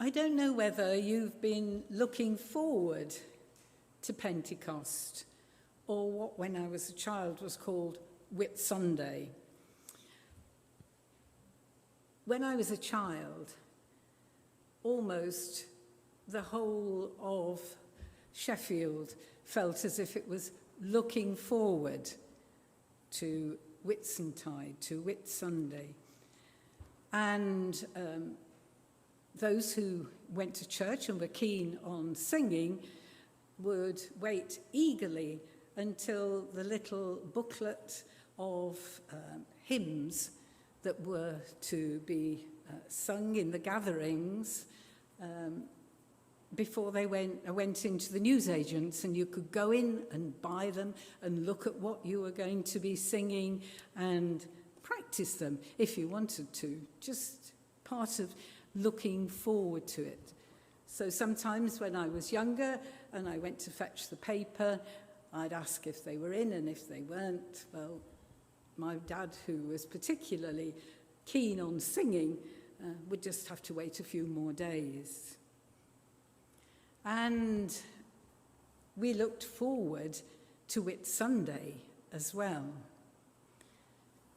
I don't know whether you've been looking forward to Pentecost, or what when I was a child was called Whit Sunday. When I was a child, almost the whole of Sheffield felt as if it was looking forward to Whitsuntide, to Whit Sunday. And those who went to church and were keen on singing would wait eagerly until the little booklet of hymns that were to be sung in the gatherings before they went into the newsagents, and you could go in and buy them and look at what you were going to be singing and practice them if you wanted to, just part of looking forward to it. So sometimes when I was younger and I went to fetch the paper, I'd ask if they were in, and if they weren't, well, my dad, who was particularly keen on singing, would just have to wait a few more days. And we looked forward to Whit Sunday as well,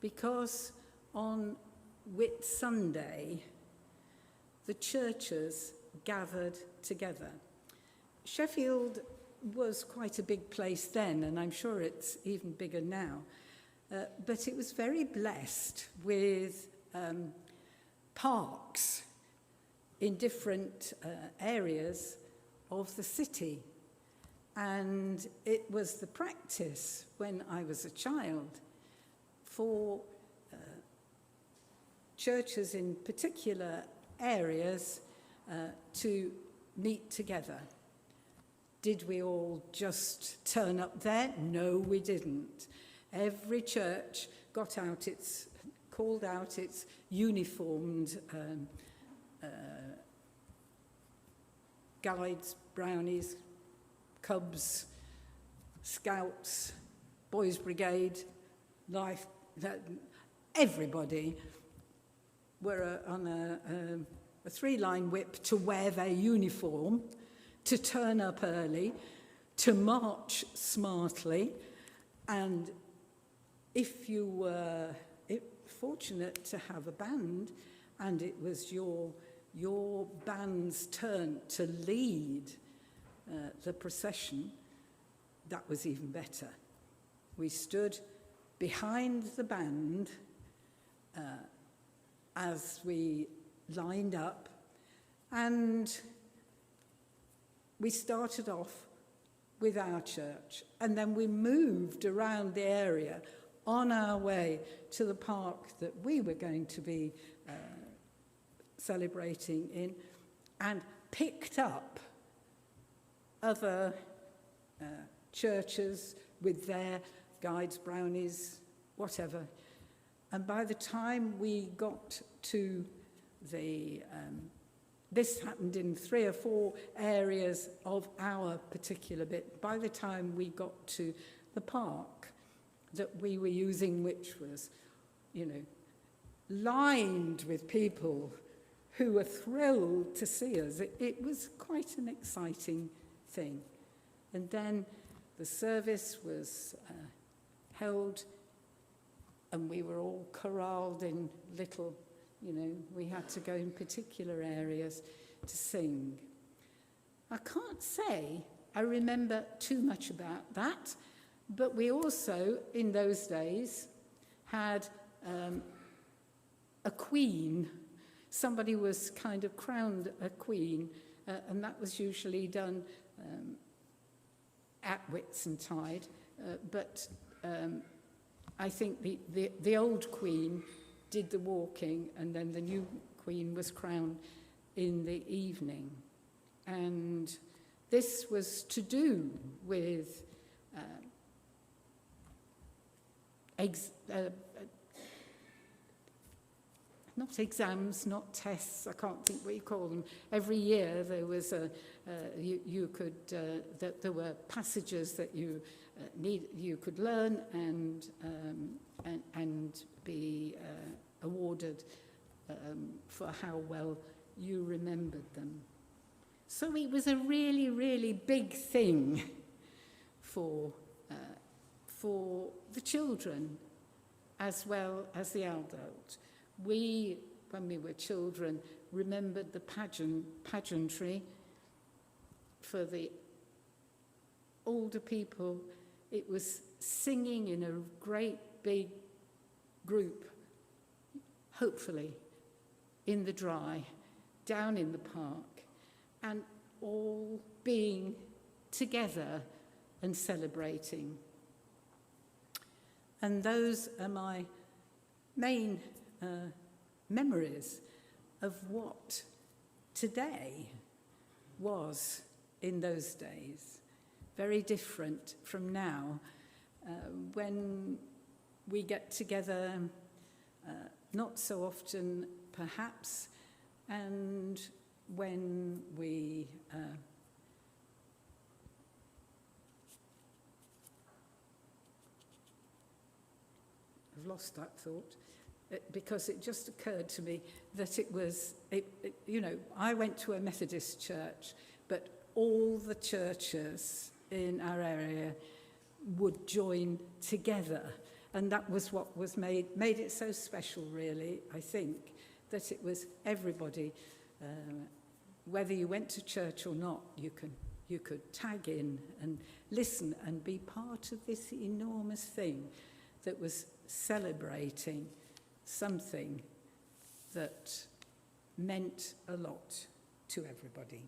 because on Whit Sunday, the churches gathered together. Sheffield was quite a big place then, and I'm sure it's even bigger now, but it was very blessed with parks in different areas of the city. And it was the practice when I was a child for churches in particular areas to meet together. Did we all just turn up there? No, we didn't. Every church called out its uniformed guides, brownies, cubs, scouts, boys brigade, life, everybody were on a three-line whip to wear their uniform, to turn up early, to march smartly, and if you were fortunate to have a band and it was your band's turn to lead the procession, that was even better. We stood behind the band as we lined up, and we started off with our church, and then we moved around the area on our way to the park that we were going to be celebrating in, and picked up other churches with their guides, brownies, whatever. And by the time we got to this happened in 3 or 4 areas of our particular bit. By the time we got to the park that we were using, which was, lined with people who were thrilled to see us, it was quite an exciting thing. And then the service was held, and we were all corralled in little, we had to go in particular areas to sing. I can't say I remember too much about that, but we also, in those days, had a queen. Somebody was kind of crowned a queen, and that was usually done at Whitsuntide, but I think the old queen did the walking, and then the new queen was crowned in the evening. And this was to do with not exams, not tests, I can't think what you call them. Every year there was there were passages that you could learn and be awarded for how well you remembered them. So it was a really, really big thing for the children as well as the adult. We, when we were children, remembered the pageantry. For the older people, it was singing in a great big group, hopefully in the dry, down in the park, and all being together and celebrating. And those are my main memories of what today was in those days. Very different from now, when we get together, not so often perhaps, and when we I've lost that thought, because it just occurred to me that I went to a Methodist church, but all the churches in our area would join together. And that was what was made it so special, really, I think, that it was everybody, whether you went to church or not, you could tag in and listen and be part of this enormous thing that was celebrating something that meant a lot to everybody.